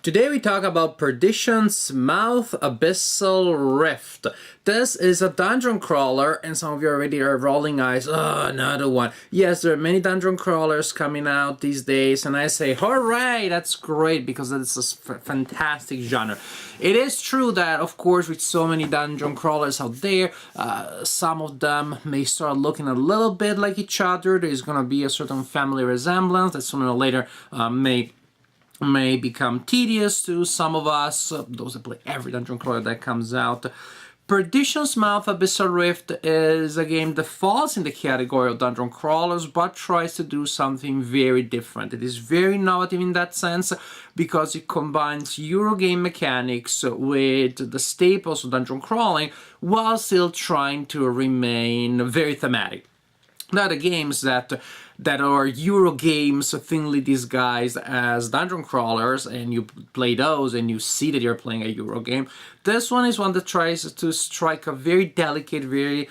Today we talk about Perdition's Mouth Abyssal Rift. This is a dungeon crawler, and some of you already are rolling eyes. Oh, another one. Yes, there are many dungeon crawlers coming out these days, and I say, hooray, that's great, because it's a fantastic genre. It is true that, of course, with so many dungeon crawlers out there, some of them may start looking a little bit like each other. There's going to be a certain family resemblance that sooner or later may become tedious to some of us, those that play every dungeon crawler that comes out. Perdition's Mouth Abyssal Rift is a game that falls in the category of dungeon crawlers but tries to do something very different. It is very innovative in that sense because it combines Eurogame mechanics with the staples of dungeon crawling while still trying to remain very thematic. Now, the games that are Euro games thinly disguised as dungeon crawlers, and you play those and you see that you're playing a Euro game. This one is one that tries to strike a very delicate, very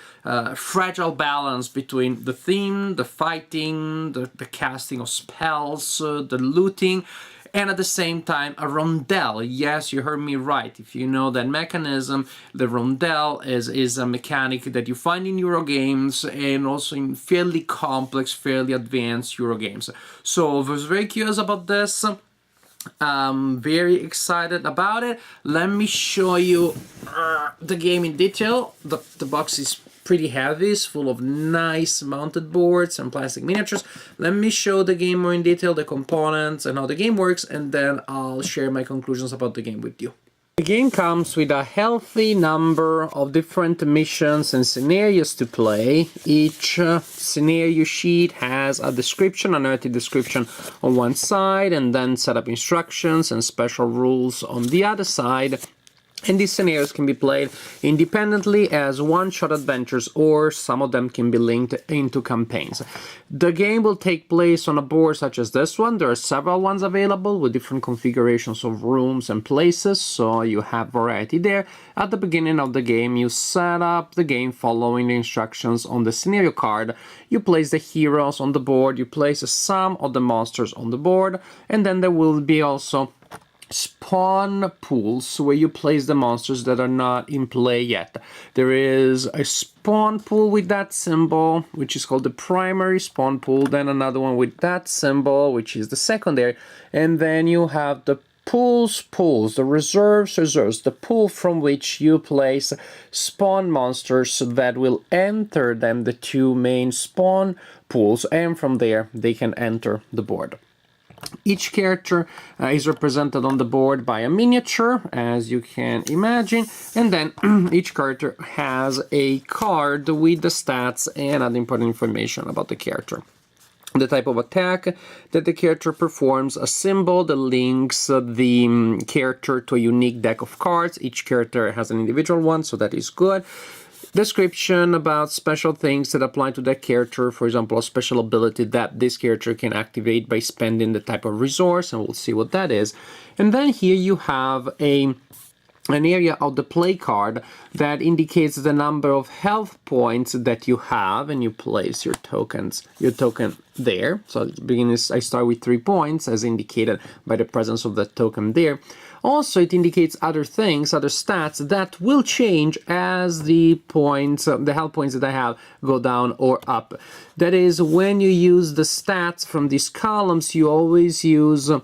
fragile balance between the theme, the fighting, the casting of spells, the looting, and at the same time a rondel. Yes, you heard me right. If you know that mechanism, the rondel is a mechanic that you find in Euro games and also in fairly complex, fairly advanced Euro games. So I was very curious about this. Very excited about it. Let me show you the game in detail. The box is pretty heavy. It's full of nice mounted boards and plastic miniatures. Let me show the game more in detail, the components and how the game works, and then I'll share my conclusions about the game with you. The game comes with a healthy number of different missions and scenarios to play. Each scenario sheet has a description, a narrative description on one side, and then setup instructions and special rules on the other side. And these scenarios can be played independently as one-shot adventures, or some of them can be linked into campaigns. The game will take place on a board such as this one. There are several ones available with different configurations of rooms and places, so you have variety there. At the beginning of the game, you set up the game following the instructions on the scenario card. You place the heroes on the board, you place some of the monsters on the board, and then there will be also spawn pools where you place the monsters that are not in play yet. There is a spawn pool with that symbol, which is called the primary spawn pool, then another one with that symbol, which is the secondary, and then you have the pools, the reserves, the pool from which you place spawn monsters that will enter them, the two main spawn pools, and from there they can enter the board. Each character is represented on the board by a miniature, as you can imagine, and then each character has a card with the stats and other important information about the character. The type of attack that the character performs, a symbol that links the character to a unique deck of cards. Each character has an individual one, so that is good. Description about special things that apply to that character, for example, a special ability that this character can activate by spending the type of resource, and we'll see what that is. And then here you have an area of the play card that indicates the number of health points that you have, and you place your token there. So at the beginning I start with 3 points, as indicated by the presence of that token there. Also, it indicates other things, other stats that will change as the points, the health points that I have go down or up. That is, when you use the stats from these columns, you always use the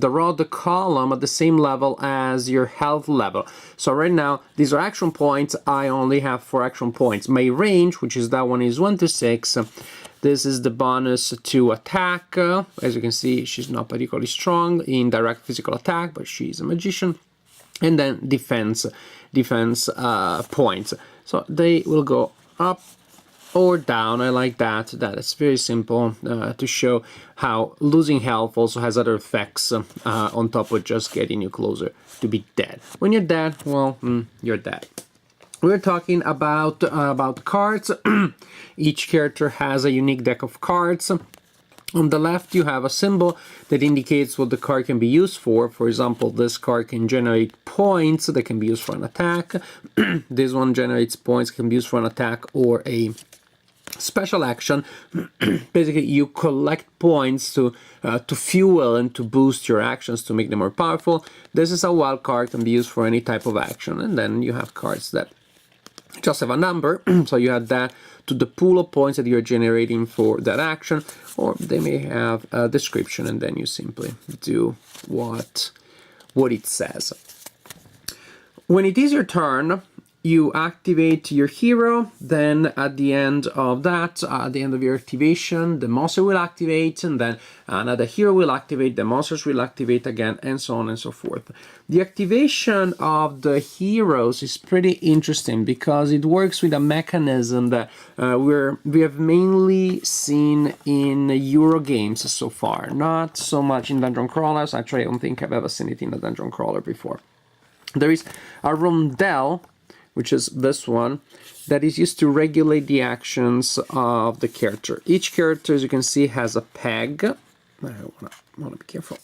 row, the column at the same level as your health level. So right now, these are action points. I only have 4 action points. My range, which is that one, is 1 to 6. This is the bonus to attack. As you can see, she's not particularly strong in direct physical attack, but she's a magician. And then defense points. So they will go up or down. I like that. That is very simple to show how losing health also has other effects on top of just getting you closer to be dead. When you're dead, well, you're dead. We're talking about cards. Each character has a unique deck of cards. On the left, you have a symbol that indicates what the card can be used for. For example, this card can generate points that can be used for an attack. This one generates points, can be used for an attack or a Special action, basically you collect points to fuel and to boost your actions to make them more powerful. This is a wild card, can be used for any type of action. And then you have cards that just have a number, so you add that to the pool of points that you're generating for that action, or they may have a description and then you simply do what it says. When it is your turn, you activate your hero, then at the end of that, at the end of your activation, the monster will activate, and then another hero will activate, the monsters will activate again, and so on and so forth. The activation of the heroes is pretty interesting because it works with a mechanism that we have mainly seen in Euro games so far, not so much in dungeon crawlers. Actually, I don't think I've ever seen it in a dungeon crawler before. There is a rondel, which is this one, that is used to regulate the actions of the character. Each character, as you can see, has a peg. I want to be careful.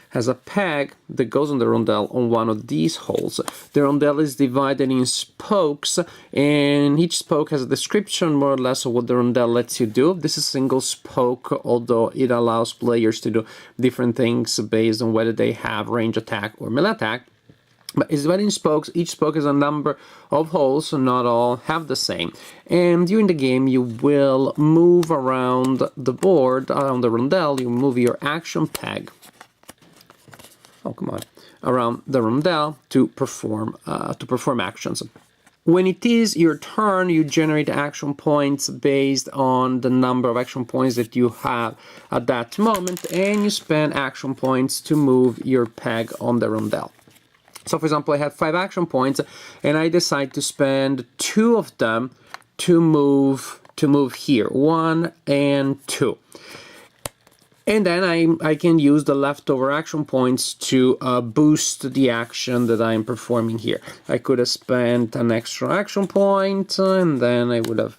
Has a peg that goes on the rondel on one of these holes. The rondel is divided in spokes, and each spoke has a description more or less of what the rondel lets you do. This is a single spoke, although it allows players to do different things based on whether they have range attack or melee attack. But it's divided in spokes. Each spoke has a number of holes, so not all have the same. And during the game, you will move around the board, around the rondel. You move your action peg. Oh, come on! Around the rondel to perform actions. When it is your turn, you generate action points based on the number of action points that you have at that moment, and you spend action points to move your peg on the rondel. So, for example, I have 5 action points, and I decide to spend 2 of them to move here, 1 and 2. And then I can use the leftover action points to boost the action that I'm performing here. I could have spent an extra action point, and then I would have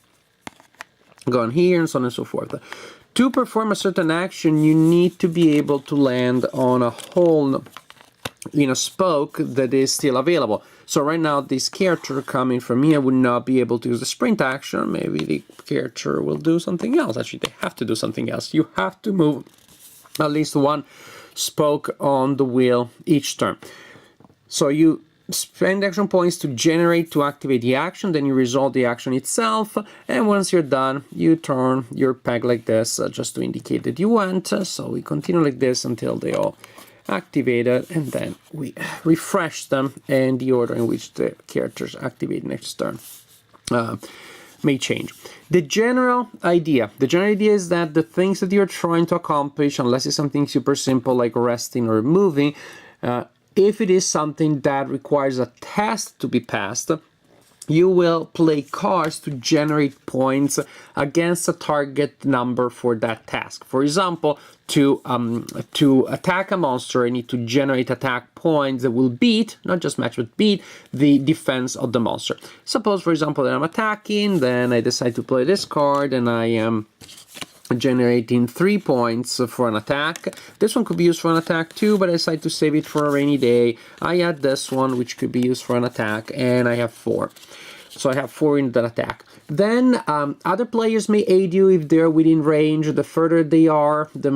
gone here, and so on and so forth. To perform a certain action, you need to be able to land on a hole in a spoke that is still available. So right now this character coming from here would not be able to use the sprint action. Maybe the character will do something else. Actually, they have to do something else. You have to move at least one spoke on the wheel each turn. So you spend action points to activate the action, then you resolve the action itself, and once you're done, you turn your peg like this just to indicate that you went. So we continue like this until they all activated, and then we refresh them, and the order in which the characters activate next turn may change. The general idea is that the things that you're trying to accomplish, unless it's something super simple like resting or moving, if it is something that requires a test to be passed, you will play cards to generate points against a target number for that task. For example, to attack a monster, I need to generate attack points that will beat, not just match, but beat the defense of the monster. Suppose, for example, that I'm attacking, then I decide to play this card, and I am generating 3 points for an attack. This one could be used for an attack too, but I decide to save it for a rainy day. I add this one, which could be used for an attack, and I have 4. So I have 4 in that attack. Then other players may aid you if they're within range. The further they are, the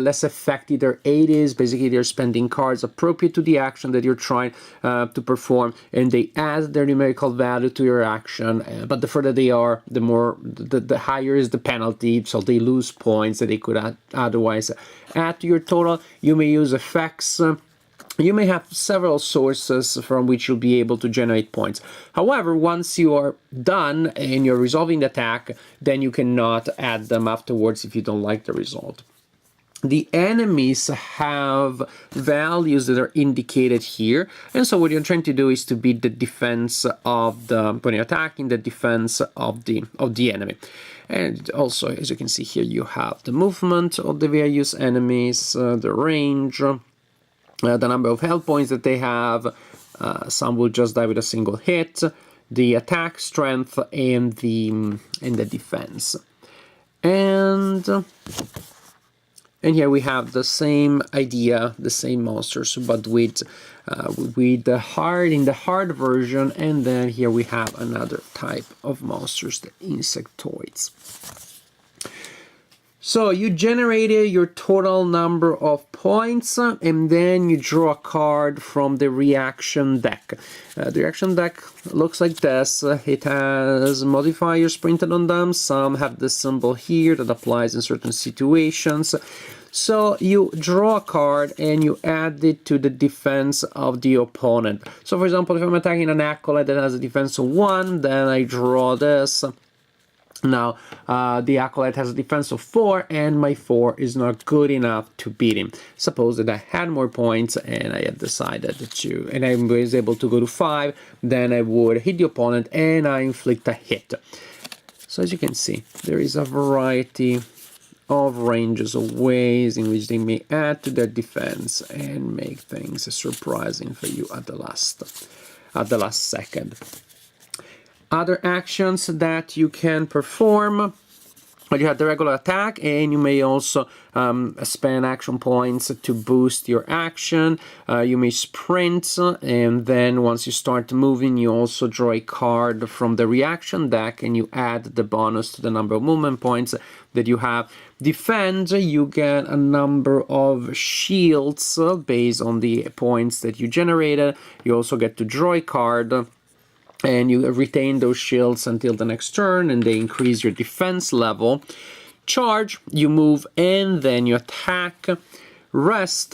less effective their aid is. Basically, they're spending cards appropriate to the action that you're trying to perform, and they add their numerical value to your action. But the further they are, the higher is the penalty, so they lose points that they could otherwise add to your total. You may use effects. You may have several sources from which you'll be able to generate points. However, once you are done and you're resolving the attack, then you cannot add them afterwards if you don't like the result. The enemies have values that are indicated here, and so what you're trying to do is to beat the defense of when you're attacking, the defense of the enemy. And also, as you can see here, you have the movement of the various enemies, the range, the number of health points that they have. Some will just die with a single hit, the attack strength, and the defense. And And here we have the same idea, the same monsters, but with the hard version. And then here we have another type of monsters, the insectoids. So you generated your total number of points, and then you draw a card from the reaction deck. The reaction deck looks like this. It has modifiers printed on them. Some have this symbol here that applies in certain situations. So you draw a card and you add it to the defense of the opponent. So for example, if I'm attacking an acolyte that has a defense of 1, then I draw this. Now, the acolyte has a defense of 4, and my 4 is not good enough to beat him. Suppose that I had more points, and I had decided to, and I was able to go to 5, then I would hit the opponent, and I inflict a hit. So as you can see, there is a variety of ranges of ways in which they may add to their defense and make things surprising for you at the last second. Other actions that you can perform, well, you have the regular attack, and you may also spend action points to boost your action. You may sprint, and then once you start moving, you also draw a card from the reaction deck, and you add the bonus to the number of movement points that you have. Defend, you get a number of shields based on the points that you generated. You also get to draw a card, and you retain those shields until the next turn, and they increase your defense level. Charge, you move and then you attack. Rest,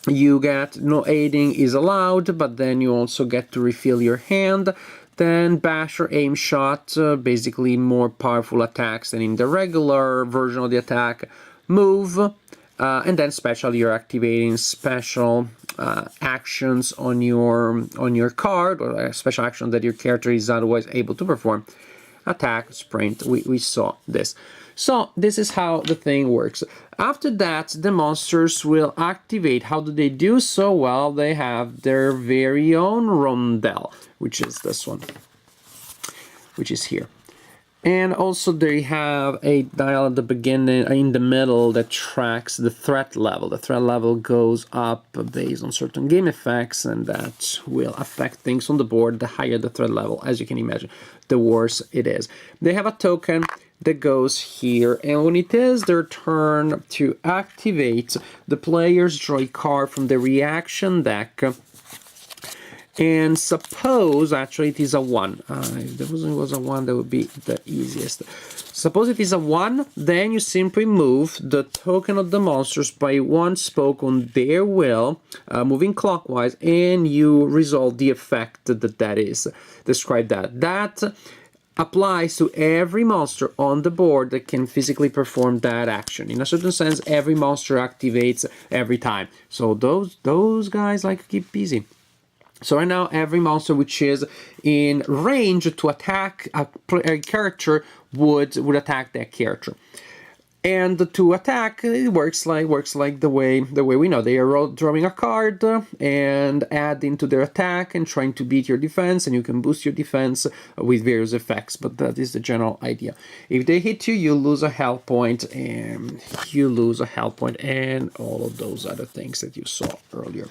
you get no aiding is allowed, but then you also get to refill your hand. Then bash or aim shot, basically more powerful attacks than in the regular version of the attack. Move, and then special, you're activating special actions on your card, or a special action that your character is otherwise able to perform. Attack, sprint, we saw this. So this is how the thing works. After that, the monsters will activate. How do they do so? Well, they have their very own rondel, which is this one, which is here. And also they have a dial at the beginning, in the middle, that tracks the threat level. The threat level goes up based on certain game effects, and that will affect things on the board. The higher the threat level, as you can imagine, the worse it is. They have a token that goes here, and when it is their turn to activate, the players draw a card from the reaction deck. And suppose, actually it is a 1. If there was a 1, that would be the easiest. Suppose it is a 1, then you simply move the token of the monsters by 1 spoke on their will, moving clockwise, and you resolve the effect that is. Describe that. That applies to every monster on the board that can physically perform that action. In a certain sense, every monster activates every time. So those guys like to keep busy. So right now, every monster which is in range to attack a character would attack that character. And to attack, it works like the way we know. They are drawing a card and adding to their attack and trying to beat your defense, and you can boost your defense with various effects. But that is the general idea. If they hit you, you lose a health point, and all of those other things that you saw earlier.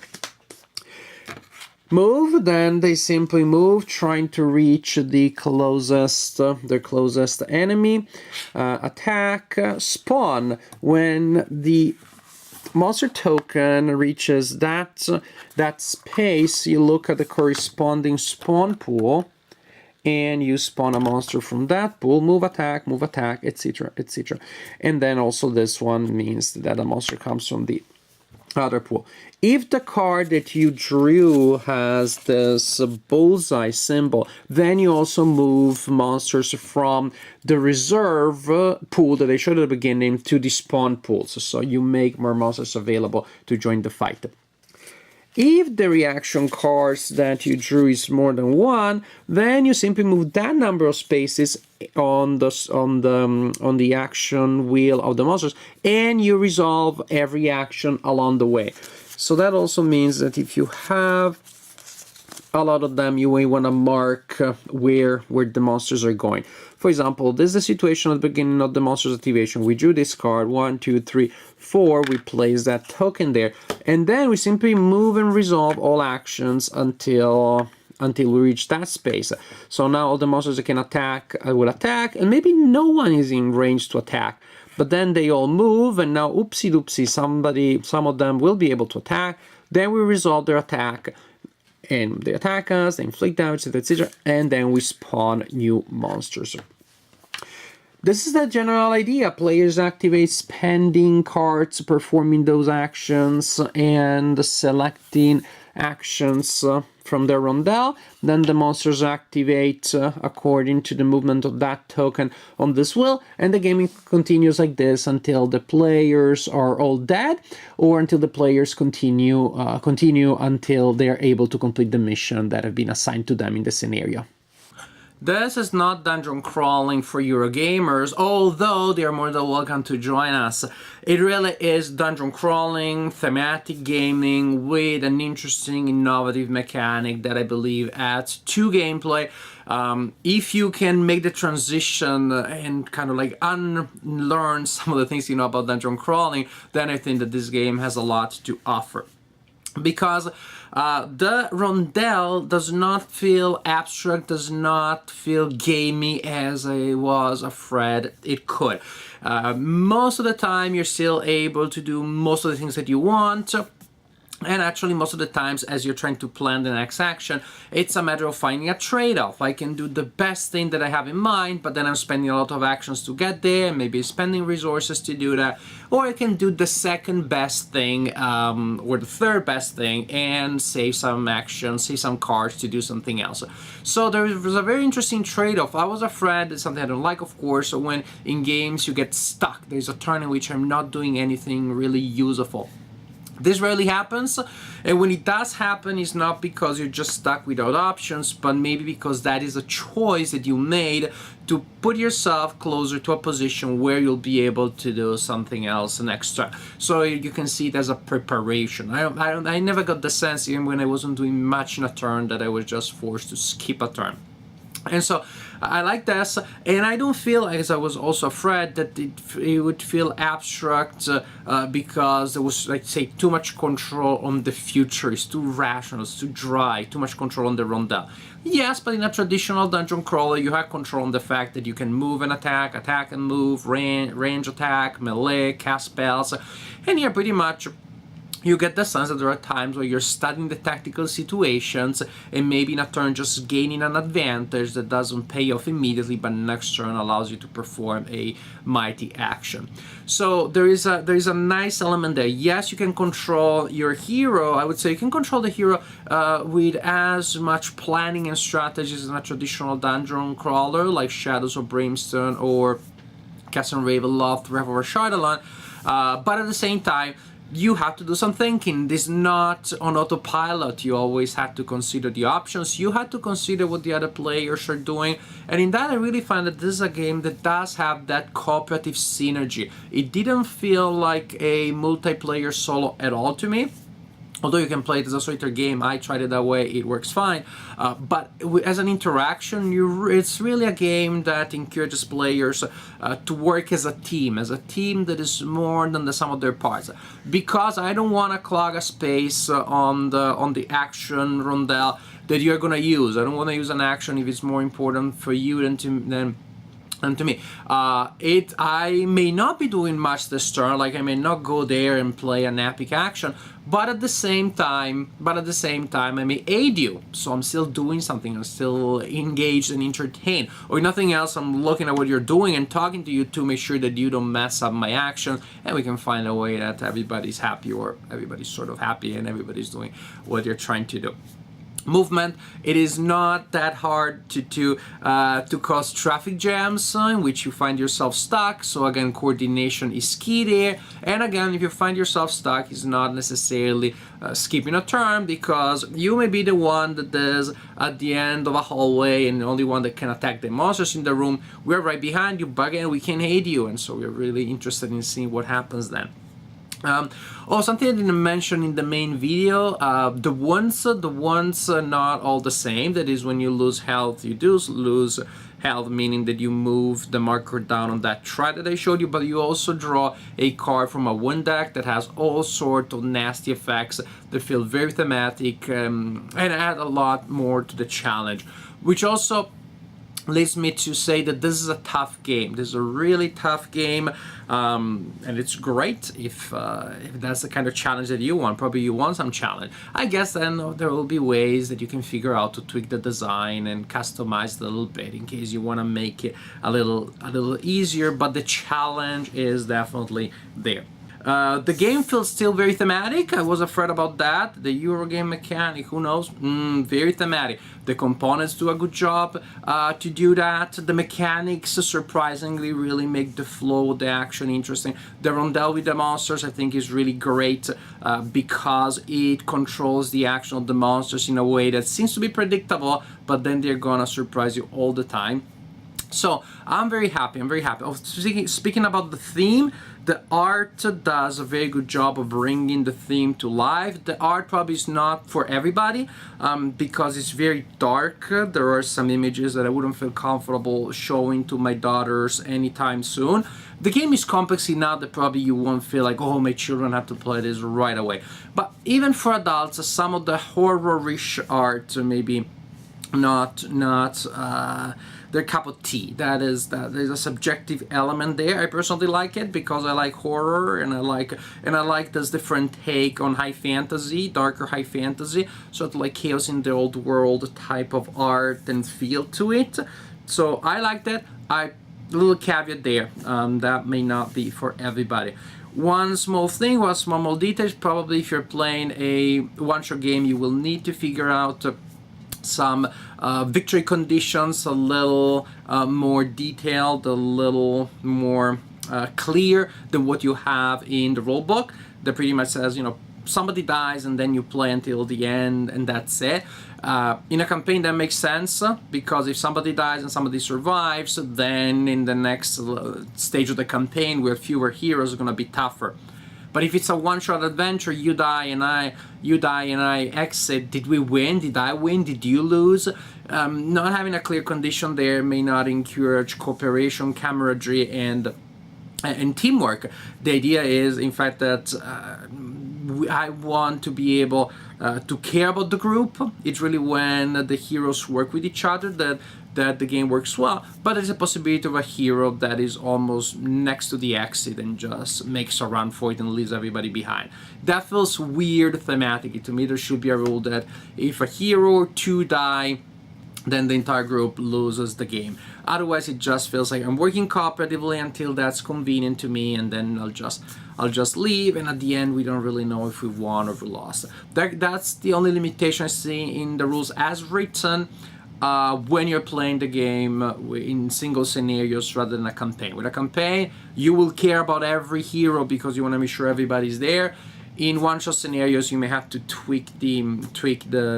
Move, then they simply move, trying to reach their closest enemy. Attack, spawn. When the monster token reaches that space, you look at the corresponding spawn pool, and you spawn a monster from that pool. Move, attack, etc., etc. And then also this one means that a monster comes from the other pool. If the card that you drew has this bullseye symbol, then you also move monsters from the reserve pool that I showed at the beginning to the spawn pools. So you make more monsters available to join the fight. If the reaction cards that you drew is more than 1, then you simply move that number of spaces on the action wheel of the monsters, and you resolve every action along the way. So that also means that if you have a lot of them you may want to mark where the monsters are going. For example, this is the situation at the beginning of the monster's activation. We drew this card, 1, 2, 3, 4, we place that token there, and then we simply move and resolve all actions until we reach that space. So now all the monsters that can attack will attack, and maybe no one is in range to attack. But then they all move, and now oopsie doopsie, some of them will be able to attack. Then we resolve their attack, and they attack us, they inflict damage, etc., and then we spawn new monsters. This is the general idea. Players activate spending cards, performing those actions, and selecting actions from their rondel. Then the monsters activate according to the movement of that token on this wheel, and the game continues like this until the players are all dead, or until the players continue until they are able to complete the mission that have been assigned to them in the scenario. This is not dungeon crawling for Eurogamers, although they are more than welcome to join us. It really is dungeon crawling, thematic gaming with an interesting, innovative mechanic that I believe adds to gameplay. If you can make the transition and kind of like unlearn some of the things you know about dungeon crawling, then I think that this game has a lot to offer. Because the rondel does not feel abstract, does not feel gamey as I was afraid it could. Most of the time you're still able to do most of the things that you want. And actually, most of the times, as you're trying to plan the next action, it's a matter of finding a trade-off. I can do the best thing that I have in mind, but then I'm spending a lot of actions to get there, maybe spending resources to do that. Or I can do the second best thing, or the third best thing, and save some actions, save some cards to do something else. So there was a very interesting trade-off. I was afraid, it's something I don't like, of course, when in games you get stuck. There's a turn in which I'm not doing anything really useful. This rarely happens, and when it does happen, it's not because you're just stuck without options, but maybe because that is a choice that you made to put yourself closer to a position where you'll be able to do something else next turn. So you can see it as a preparation. I never got the sense, even when I wasn't doing much in a turn, that I was just forced to skip a turn. And so I like this, and I don't feel, as I was also afraid, that it would feel abstract because there was, like, say, too much control on the future. It's too rational, it's too dry, too much control on the rondel. Yes, but in a traditional dungeon crawler, you have control on the fact that you can move and attack, attack and move, range attack, melee, cast spells, and here pretty much you get the sense that there are times where you're studying the tactical situations and maybe in a turn just gaining an advantage that doesn't pay off immediately, but next turn allows you to perform a mighty action. So there is a nice element there. Yes, you can control your hero. I would say you can control the hero with as much planning and strategies as in a traditional dungeon crawler like Shadows of Brimstone or Castle Ravenloft, Wrath over Shardalon, but at the same time, you have to do some thinking. This is not on autopilot. You always have to consider the options. You have to consider what the other players are doing. And in that, I really find that this is a game that does have that cooperative synergy. It didn't feel like a multiplayer solo at all to me. Although you can play it as a solitaire game, I tried it that way, it works fine. But as an interaction, it's really a game that encourages players to work as a team that is more than the sum of their parts. Because I don't want to clog a space on the action rondel that you're going to use. I don't want to use an action if it's more important for you than to me. I may not be doing much this turn, like I may not go there and play an epic action, but at the same time I may aid you. So I'm still doing something, I'm still engaged and entertained. Or nothing else, I'm looking at what you're doing and talking to you to make sure that you don't mess up my actions, and we can find a way that everybody's happy, or everybody's sort of happy, and everybody's doing what you're trying to do. Movement, it is not that hard to cause traffic jams in which you find yourself stuck. So again, coordination is key there. And again, if you find yourself stuck, it's not necessarily skipping a turn, because you may be the one that is at the end of a hallway and the only one that can attack the monsters in the room. We're right behind you, but again, we can aid you, and so we're really interested in seeing what happens then. Something I didn't mention in the main video, the wounds are not all the same. That is, when you lose health, you do lose health, meaning that you move the marker down on that chart that I showed you, but you also draw a card from a wound deck that has all sorts of nasty effects that feel very thematic and add a lot more to the challenge, which also leads me to say that this is a tough game. This is a really tough game, and it's great if that's the kind of challenge that you want. Probably you want some challenge. I guess then there will be ways that you can figure out to tweak the design and customize it a little bit in case you want to make it a little easier, but the challenge is definitely there. The game feels still very thematic. I was afraid about that. The Eurogame mechanic, who knows? Very thematic. The components do a good job to do that. The mechanics surprisingly really make the flow of the action interesting. The rondel with the monsters I think is really great because it controls the action of the monsters in a way that seems to be predictable, but then they're gonna surprise you all the time. So I'm very happy. Speaking about the theme, the art does a very good job of bringing the theme to life. The art probably is not for everybody because it's very dark. There are some images that I wouldn't feel comfortable showing to my daughters anytime soon. The game is complex enough that probably you won't feel like, oh, my children have to play this right away. But even for adults, some of the horror-ish art maybe not their cup of tea. There's a subjective element there. I personally like it because I like horror and I like this different take on high fantasy, darker high fantasy, sort of like Chaos in the Old World type of art and feel to it. So I like that. A little caveat there, that may not be for everybody. One small thing, one small detail, probably if you're playing a one-shot game, you will need to figure out some victory conditions a little more detailed, a little more clear than what you have in the rulebook. That pretty much says, you know, somebody dies and then you play until the end and that's it. In a campaign that makes sense because if somebody dies and somebody survives, then in the next stage of the campaign with fewer heroes, it's going to be tougher. But if it's a one-shot adventure, you die and I exit. Did we win? Did I win? Did you lose? Not having a clear condition there may not encourage cooperation, camaraderie, and teamwork. The idea is, in fact, that I want to be able to care about the group. It's really when the heroes work with each other that the game works well, but there's a possibility of a hero that is almost next to the exit and just makes a run for it and leaves everybody behind. That feels weird thematically. To me, there should be a rule that if a hero or two die, then the entire group loses the game. Otherwise, it just feels like I'm working cooperatively until that's convenient to me, and then I'll just leave, and at the end we don't really know if we won or we lost. That's the only limitation I see in the rules as written. When you're playing the game in single scenarios rather than a campaign. With a campaign, you will care about every hero because you want to make sure everybody's there. In one-shot scenarios, you may have to tweak the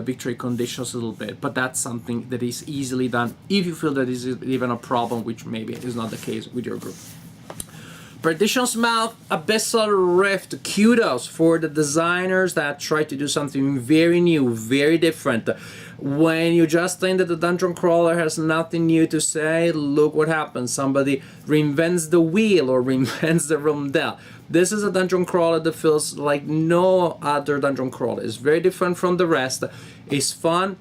victory conditions a little bit, but that's something that is easily done if you feel that is even a problem, which maybe is not the case with your group. Perdition's Mouth, Abyssal Rift. Kudos for the designers that tried to do something very new, very different. When you just think that the dungeon crawler has nothing new to say, look what happens. Somebody reinvents the wheel or reinvents the rondel. This is a dungeon crawler that feels like no other dungeon crawler. It's very different from the rest. It's fun.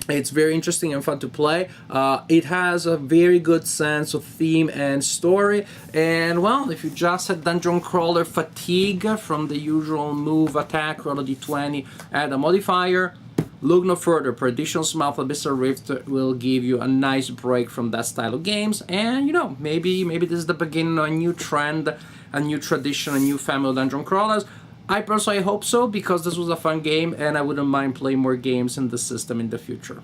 It's very interesting and fun to play. It has a very good sense of theme and story. And well, if you just had dungeon crawler fatigue from the usual move, attack, roll a d20, add a modifier, look no further. Perdition's Mouth, Abyssal Rift will give you a nice break from that style of games. And you know, maybe this is the beginning of a new trend, a new tradition, a new family of dungeon crawlers. I personally hope so, because this was a fun game and I wouldn't mind playing more games in the system in the future.